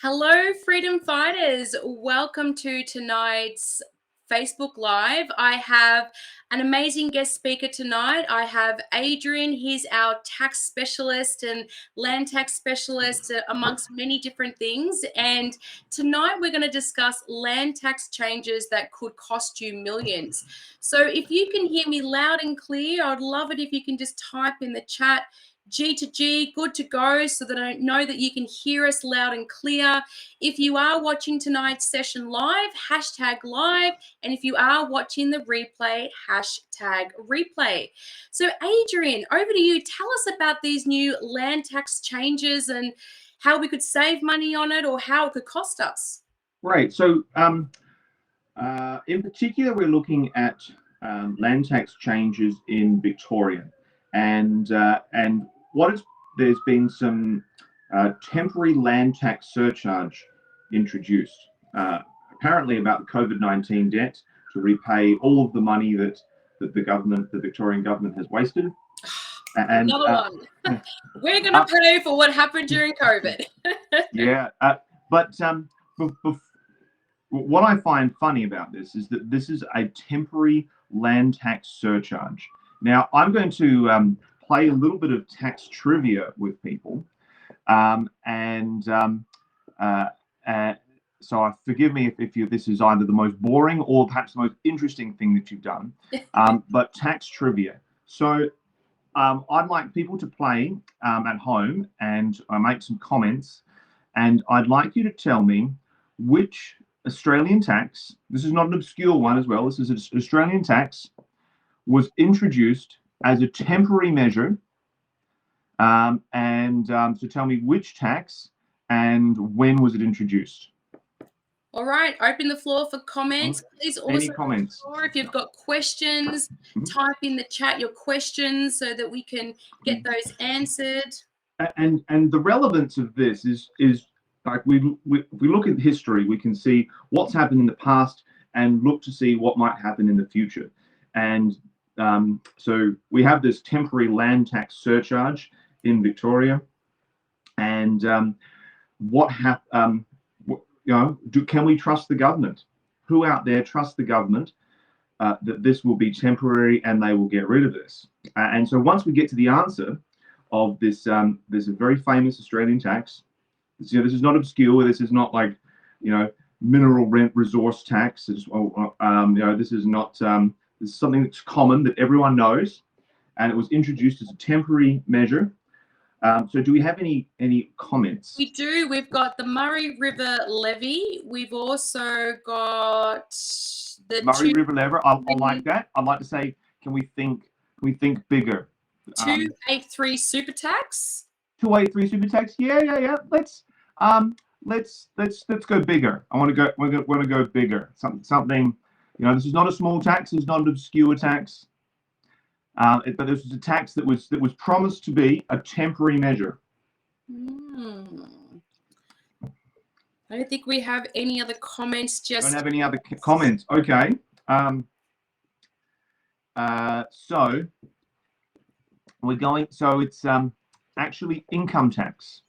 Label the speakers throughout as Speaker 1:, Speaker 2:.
Speaker 1: Hello, freedom fighters. Welcome to tonight's Facebook Live. I have an amazing guest speaker tonight. I have Adrian. He's our tax specialist and land tax specialist, amongst many different things. And tonight we're going to discuss land tax changes that could cost you millions. So if you can hear me loud and clear, I'd love it if you can just type in the chat G to G, good to go, so that I know that you can hear us loud and clear. If you are watching tonight's session live, hashtag live. And if you are watching the replay, hashtag replay. So Adrian, over to you. Tell us about these new land tax changes and how we could save money on it or how it could cost us.
Speaker 2: Right. So in particular, we're looking at land tax changes in Victoria. And there's been some temporary land tax surcharge introduced, apparently about the COVID-19 debt to repay all of the money that the Victorian government has wasted. And
Speaker 1: another one. We're going to pay for what happened during COVID.
Speaker 2: Yeah, but what I find funny about this is that this is a temporary land tax surcharge. Now, I'm going to play a little bit of tax trivia with people. So forgive me if this is either the most boring or perhaps the most interesting thing that you've done, but tax trivia. So I'd like people to play at home and make some comments. And I'd like you to tell me which Australian tax, this is not an obscure one as well, this is an Australian tax, was introduced as a temporary measure, so tell me which tax and when was it introduced.
Speaker 1: All right, open the floor for comments. Please also,
Speaker 2: any comments?
Speaker 1: If you've got questions, type in the chat your questions so that we can get those answered.
Speaker 2: And the relevance of this is like we look at history, we can see what's happened in the past and look to see what might happen in the future. And so we have this temporary land tax surcharge in Victoria, and can we trust the government? Who out there trusts the government that this will be temporary and they will get rid of this? And so once we get to the answer of this, there's a very famous Australian tax. This is not obscure. This is not like mineral rent resource tax. This is not. This is something that's common that everyone knows, and it was introduced as a temporary measure. So do we have any comments?
Speaker 1: We do. We've got the Murray River Levy. We've also got the
Speaker 2: Murray River Levy. I like that. I'd like to say, can we think bigger?
Speaker 1: 283 super tax.
Speaker 2: 283 super tax. Yeah. Let's go bigger. I want to go bigger. Something. This is not a small tax. It's not an obscure tax. But this was a tax that was promised to be a temporary measure.
Speaker 1: I don't think we have any other comments.
Speaker 2: Don't have any other comments. Okay. So we're going. So it's actually income tax.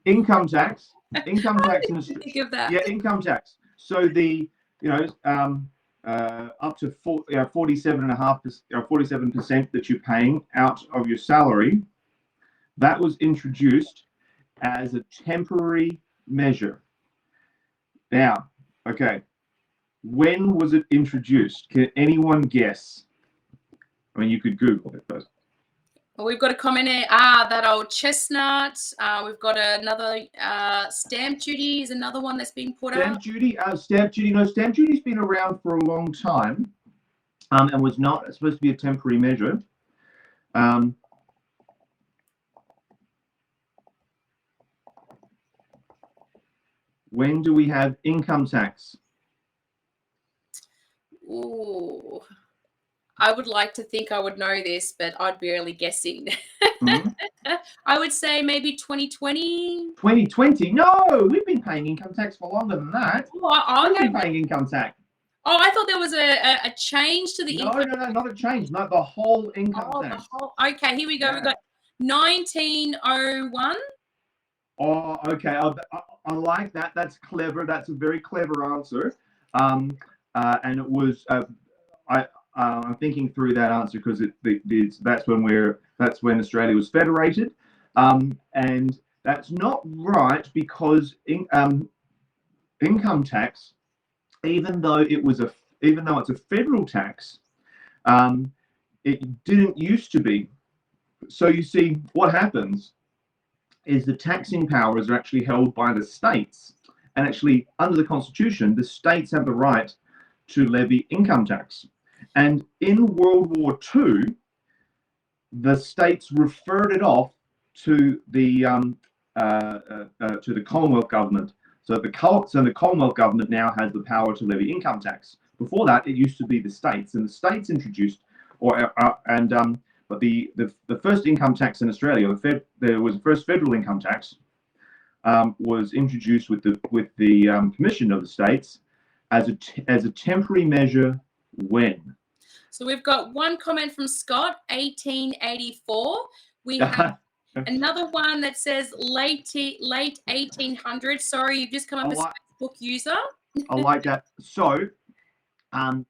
Speaker 2: Income tax. Income tax.
Speaker 1: Think of that.
Speaker 2: Yeah, income tax. So the up to 47% that you're paying out of your salary, that was introduced as a temporary measure. Now, okay, when was it introduced? Can anyone guess? I mean, you could Google it first.
Speaker 1: Well, we've got a comment here. That old chestnut. We've got another stamp duty is another one that's being put
Speaker 2: Stamp duty. Stamp duty. No, stamp duty's been around for a long time, and was not supposed to be a temporary measure. When do we have income tax?
Speaker 1: Ooh. I would like to think I would know this, but I'd be really guessing. I would say maybe 2020.
Speaker 2: 2020? No, we've been paying income tax for longer than that. We've been paying income tax.
Speaker 1: Oh, I thought there was a change to the income.
Speaker 2: No, not a change. Not the whole income tax.
Speaker 1: Okay, here we go. Yeah. We've got 1901.
Speaker 2: Oh, okay. I like that. That's clever. That's a very clever answer. And it was I I'm thinking through that answer because that's when Australia was federated, and that's not right because income tax, even though it's a federal tax, um, it didn't used to be. So you see, what happens is the taxing powers are actually held by the states. And actually, under the Constitution, the states have the right to levy income tax. And in World War II, the states referred it off to the Commonwealth government. So the Commonwealth government now has the power to levy income tax. Before that, it used to be the states, and the states introduced, but the first income tax in Australia, there was the first federal income tax, was introduced with the permission of the states as a temporary measure when.
Speaker 1: So we've got one comment from Scott, 1884. We have another one that says late 1800s. Sorry, you've just come up as Facebook user.
Speaker 2: I like that. So, now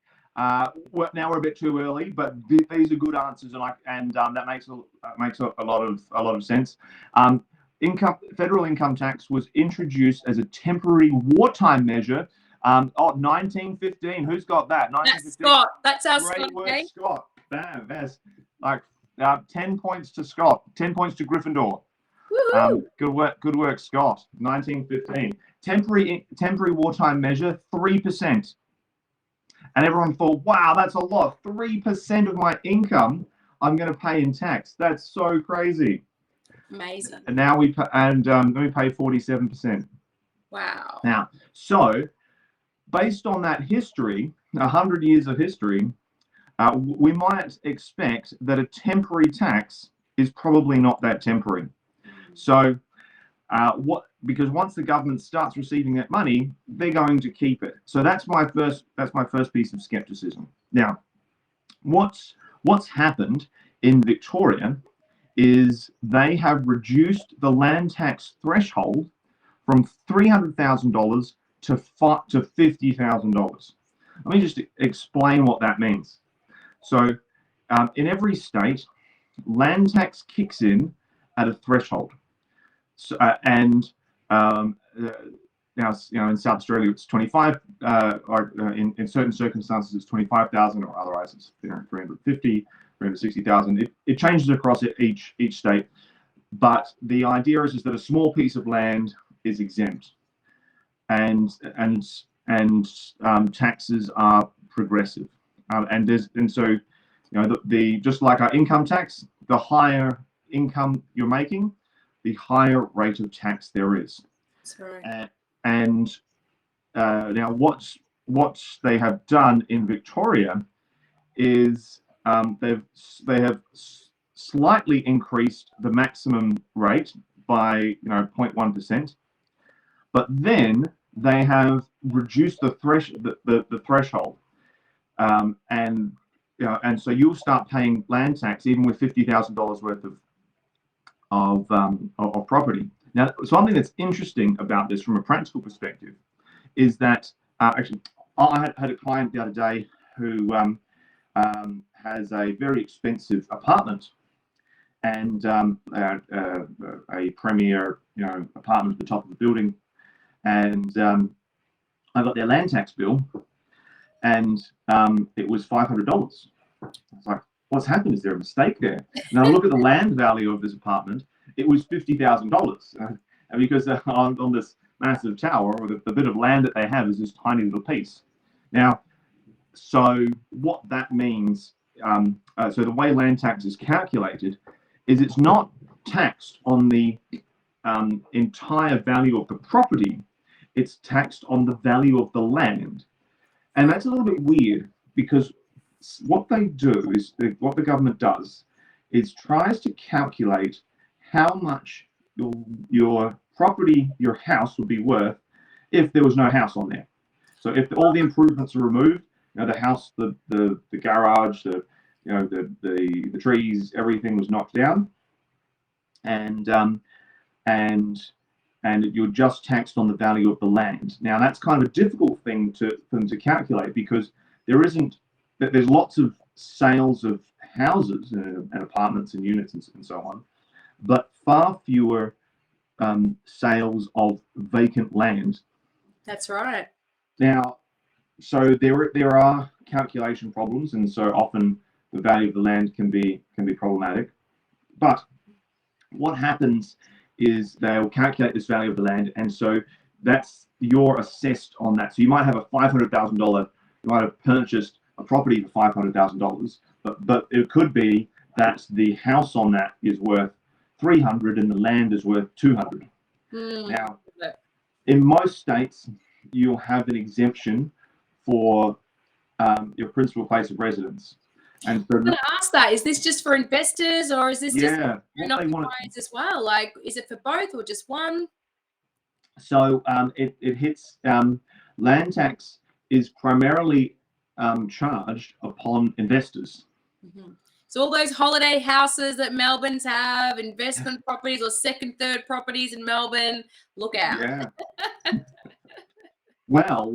Speaker 2: we're a bit too early, but these are good answers, and that makes a lot of sense. Federal income tax was introduced as a temporary wartime measure. 1915. Who's got that? 1915.
Speaker 1: That's Scott. That's our
Speaker 2: Great
Speaker 1: Scott.
Speaker 2: work,
Speaker 1: Okay?
Speaker 2: Scott. Damn, that's like 10 points to Scott. 10 points to Gryffindor. Good work, Scott. 1915. Temporary wartime measure, 3%. And everyone thought, wow, that's a lot. 3% of my income I'm going to pay in tax. That's so crazy.
Speaker 1: Amazing.
Speaker 2: And now we pay 47%.
Speaker 1: Wow.
Speaker 2: Now, so based on that history, 100 years of history, we might expect that a temporary tax is probably not that temporary. So, because once the government starts receiving that money, they're going to keep it. So that's my first piece of skepticism. Now, what's happened in Victoria is they have reduced the land tax threshold from $300,000 to $50,000. Let me just explain what that means. So, in every state, land tax kicks in at a threshold. So, now, in South Australia, it's 25, or in certain circumstances, it's 25,000, or otherwise it's 350, 360,000. It changes across each state, but the idea is that a small piece of land is exempt, and taxes are progressive, and so the just like our income tax, the higher income you're making, the higher rate of tax there is.
Speaker 1: That's right.
Speaker 2: Now what they have done in Victoria is they have slightly increased the maximum rate by 0.1%, but then they have reduced the threshold, and so you'll start paying land tax even with $50,000 worth of property. Now, something that's interesting about this from a practical perspective is that actually I had a client the other day who has a very expensive apartment, and a premier apartment at the top of the building, and I got their land tax bill, and it was $500. I was like, what's happened? Is there a mistake there? And I look at the land value of this apartment, it was $50,000. And because on this massive tower, or the bit of land that they have is this tiny little piece. Now, so what that means, so the way land tax is calculated is it's not taxed on the entire value of the property, it's taxed on the value of the land. And that's a little bit weird, because what they do is, what the government does is tries to calculate how much your property, your house, would be worth if there was no house on there. So if all the improvements are removed, the house, the garage, the trees, everything was knocked down, and and you're just taxed on the value of the land. Now, that's kind of a difficult thing for them to calculate, because there's lots of sales of houses and apartments and units and so on, but far fewer sales of vacant land.
Speaker 1: That's right.
Speaker 2: Now, so there are calculation problems, and so often the value of the land can be problematic. But what happens is they'll calculate this value of the land, and so you're assessed on that. So you might have a $500,000, you might have purchased a property for $500,000, but it could be that the house on that is worth 300 and the land is worth 200. Now, in most states, you'll have an exemption for your principal place of residence. And so,
Speaker 1: I'm going to ask that, is this just for investors, or is this just occupiers as well? Like, is it for both or just one?
Speaker 2: So it hits land tax is primarily charged upon investors.
Speaker 1: Mm-hmm. So all those holiday houses that Melbourne's have, investment properties or second, third properties in Melbourne, look out.
Speaker 2: Yeah. Well,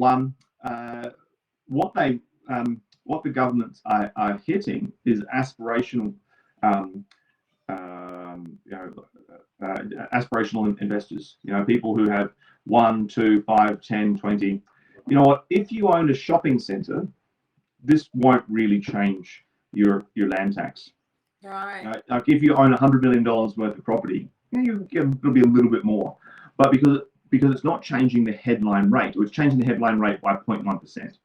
Speaker 2: what the governments are hitting is aspirational, aspirational investors. People who have 1, 2, 5, 10, 20. You know what? If you own a shopping centre, this won't really change your land tax.
Speaker 1: Right.
Speaker 2: Like if you own $100 million worth of property, it'll be a little bit more. But because it's not changing the headline rate, or it's changing the headline rate by 0.1%.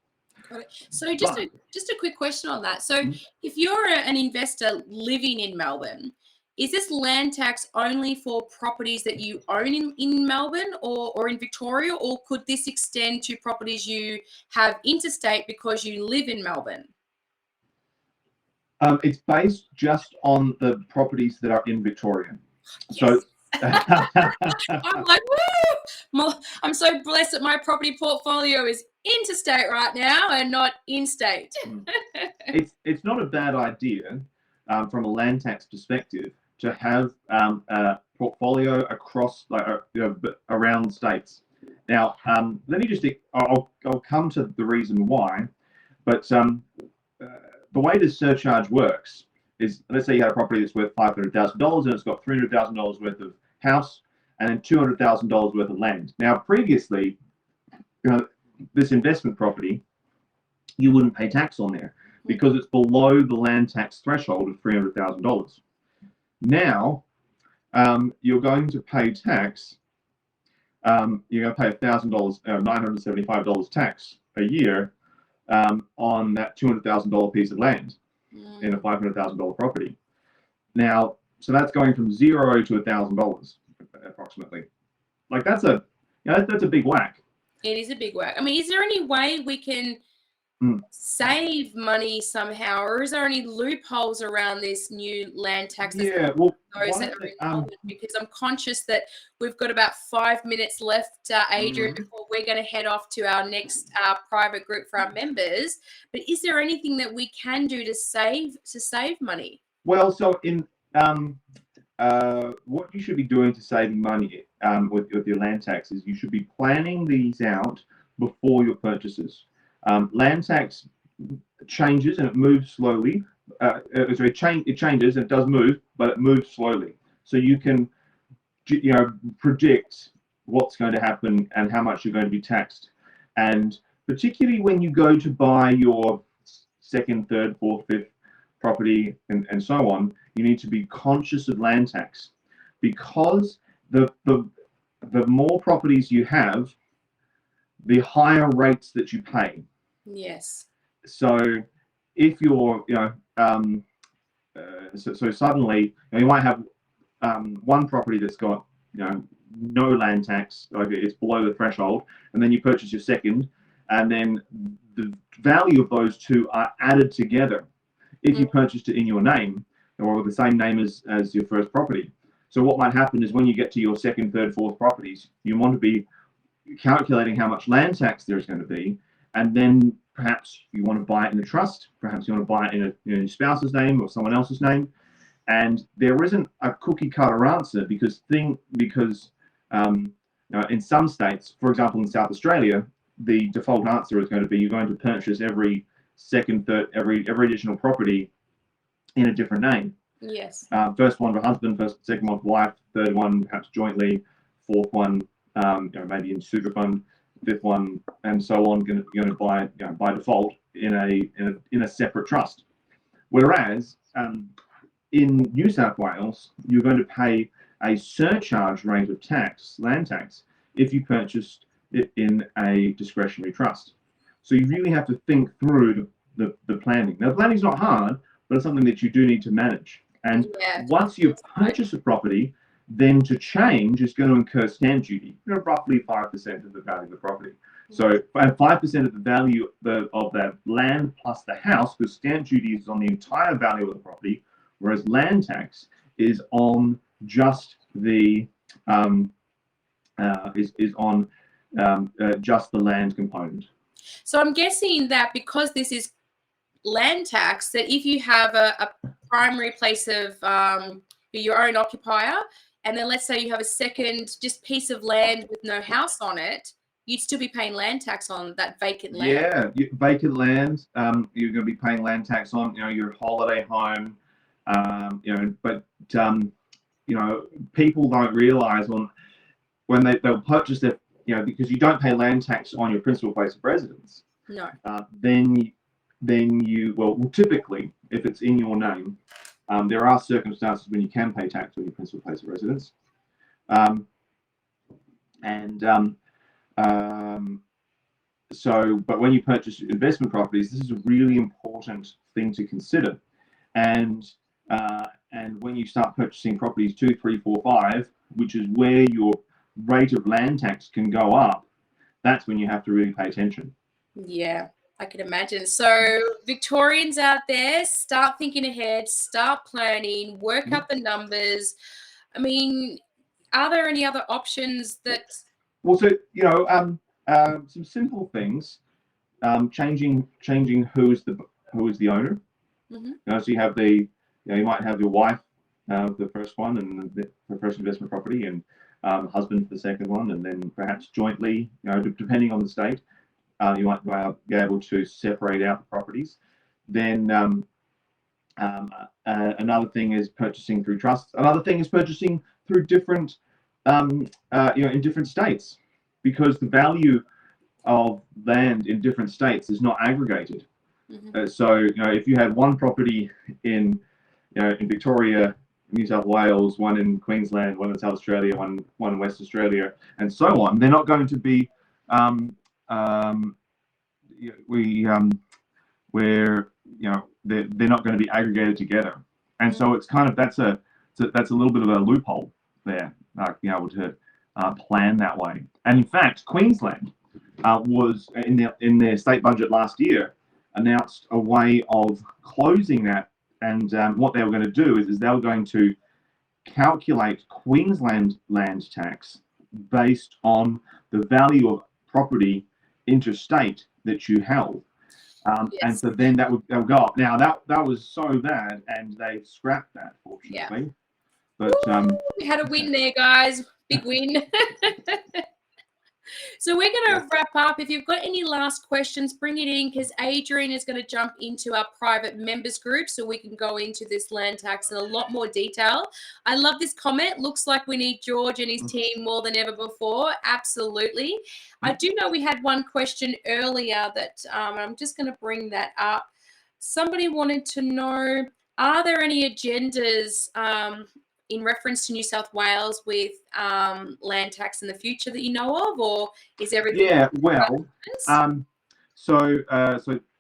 Speaker 1: Got it. So just a quick question on that. So if you're an investor living in Melbourne, is this land tax only for properties that you own in Melbourne or in Victoria, or could this extend to properties you have interstate because you live in Melbourne?
Speaker 2: It's based just on the properties that are in Victoria.
Speaker 1: Yes.
Speaker 2: So
Speaker 1: I'm like, woo! I'm so blessed that my property portfolio is interstate right now and not in-state.
Speaker 2: It's not a bad idea from a land tax perspective to have a portfolio across around states. Now, let me just I'll come to the reason why, but the way this surcharge works is, let's say you had a property that's worth $500,000 and it's got $300,000 worth of house and then $200,000 worth of land. Now, previously, this investment property, you wouldn't pay tax on there because it's below the land tax threshold of $300,000. Now, you're going to pay tax. You're going to pay $1,000, $975 tax a year on that $200,000 piece of land in a $500,000 property. Now, so that's going from $0 to $1,000 approximately. Like that's a big whack.
Speaker 1: It is a big whack. I mean, is there any way we can save money somehow, or is there any loopholes around this new land tax?
Speaker 2: Yeah, well,
Speaker 1: because I'm conscious that we've got about 5 minutes left, Adrian, before we're going to head off to our next private group for our members. But is there anything that we can do to save money?
Speaker 2: Well, so in what you should be doing to saving money with your land taxes, you should be planning these out before your purchases. Land tax changes and it moves slowly. It changes and it does move, but it moves slowly. So you can, predict what's going to happen and how much you're going to be taxed. And particularly when you go to buy your second, third, fourth, fifth property and so on, you need to be conscious of land tax, because the more properties you have, the higher rates that you pay.
Speaker 1: Yes.
Speaker 2: So if you're, so suddenly you might have one property that's got, no land tax, like it's below the threshold, and then you purchase your second, and then the value of those two are added together if you purchased it in your name or the same name as your first property. So what might happen is when you get to your second, third, fourth properties, you want to be calculating how much land tax there's going to be, and then perhaps you want to buy it in a trust, perhaps you want to buy it in your spouse's name or someone else's name, and there isn't a cookie cutter answer because in some states, for example, in South Australia, the default answer is going to be you're going to purchase every second, third, every additional property in a different name.
Speaker 1: Yes.
Speaker 2: First one for husband, second one for wife, third one perhaps jointly, fourth one maybe in super fund, fifth one, and so on, going to buy by default in a separate trust. Whereas in New South Wales, you're going to pay a surcharge rate of land tax, if you purchased it in a discretionary trust. So you really have to think through the planning. Now, the planning's not hard, but it's something that you do need to manage. And once you've purchased a property, then to change is going to incur stamp duty, roughly 5% of the value of the property. So 5% of the value of that land plus the house, because stamp duty is on the entire value of the property, whereas land tax is on just the just the land component.
Speaker 1: So I'm guessing that because this is land tax, that if you have a primary place of your own occupier, and then let's say you have a second just piece of land with no house on it, you'd still be paying land tax on that vacant land.
Speaker 2: Yeah, vacant land. You're going to be paying land tax on your holiday home. But people don't realise when they'll purchase their because you don't pay land tax on your principal place of residence.
Speaker 1: No.
Speaker 2: Then you typipally, if it's in your name, there are circumstances when you can pay tax on your principal place of residence. But when you purchase investment properties, this is a really important thing to consider. And when you start purchasing properties 2, 3, 4, 5, which is where your rate of land tax can go up, that's when you have to really pay attention.
Speaker 1: Yeah, I can imagine. So Victorians out there, start thinking ahead, start planning, work out the numbers. I mean, are there any other options that?
Speaker 2: Well, so some simple things, changing who is the owner. So you have you might have your wife, the first one, and the first investment property, and husband for the second one, and then perhaps jointly, depending on the state, you might be able to separate out the properties. Then another thing is purchasing through trusts. Another thing is purchasing through different, in different states, because the value of land in different states is not aggregated. So if you had one property in Victoria, New South Wales, one in Queensland, one in South Australia, one in West Australia, and so on, they're not going to be they're not going to be aggregated together. And so it's kind of that's a little bit of a loophole there, being able to plan that way. And in fact, Queensland was in their state budget last year announced a way of closing that. And what they were going to do is they were going to calculate Queensland land tax based on the value of property interstate that you held. And so then that would go up. Now that was so bad, and they scrapped that, fortunately. Yeah. But
Speaker 1: we had a win there, guys. Big win. So we're going to wrap up. If you've got any last questions, bring it in, because Adrian is going to jump into our private members group so we can go into this land tax in a lot more detail. I love this comment. Looks like we need George and his team more than ever before. Absolutely. I do know we had one question earlier that I'm just going to bring that up. Somebody wanted to know, are there any agendas in reference to New South Wales with land tax in the future that you know of, or is everything?
Speaker 2: Yeah, well, so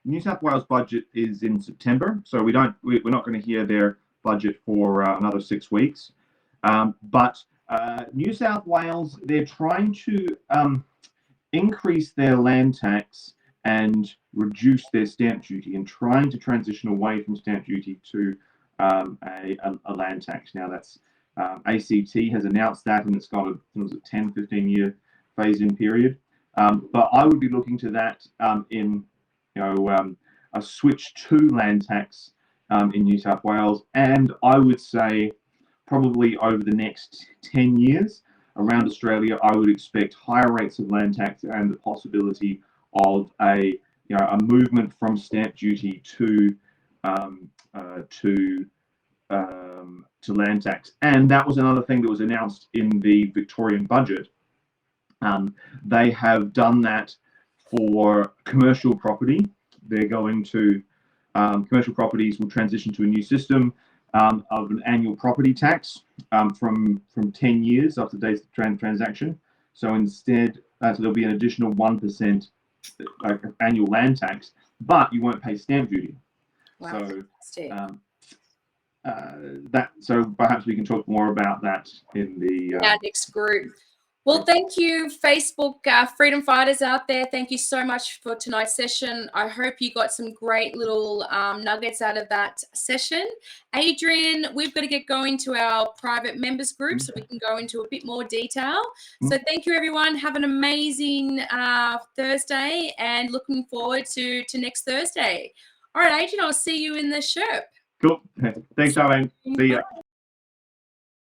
Speaker 2: New South Wales budget is in September, so we're not going to hear their budget for another 6 weeks. But New South Wales, they're trying to increase their land tax and reduce their stamp duty, and trying to transition away from stamp duty to a land tax. Now that's ACT has announced that, and it's got a 10-15 year phase-in period. But I would be looking to that in a switch to land tax in New South Wales, and I would say probably over the next 10 years. around Australia, I would expect higher rates of land tax and the possibility of a movement from stamp duty to land tax. And that was another thing that was announced in the Victorian budget. They have done that for commercial property. They're going to commercial properties will transition to a new system of an annual property tax from 10 years after the date of the transaction. So instead, so there'll be an additional 1% annual land tax, but you won't pay stamp duty.
Speaker 1: Wow.
Speaker 2: So perhaps we can talk more about that in the
Speaker 1: our next group. Well, thank you, Facebook freedom fighters out there. Thank you so much for tonight's session. I hope you got some great little nuggets out of that session. Adrian, we've got to get going to our private members group so we can go into a bit more detail. So thank you, everyone. Have an amazing Thursday and looking forward to next Thursday. All right, Adrian, I'll see you in the SHERP.
Speaker 2: Cool. Thanks, Charmaine. See ya.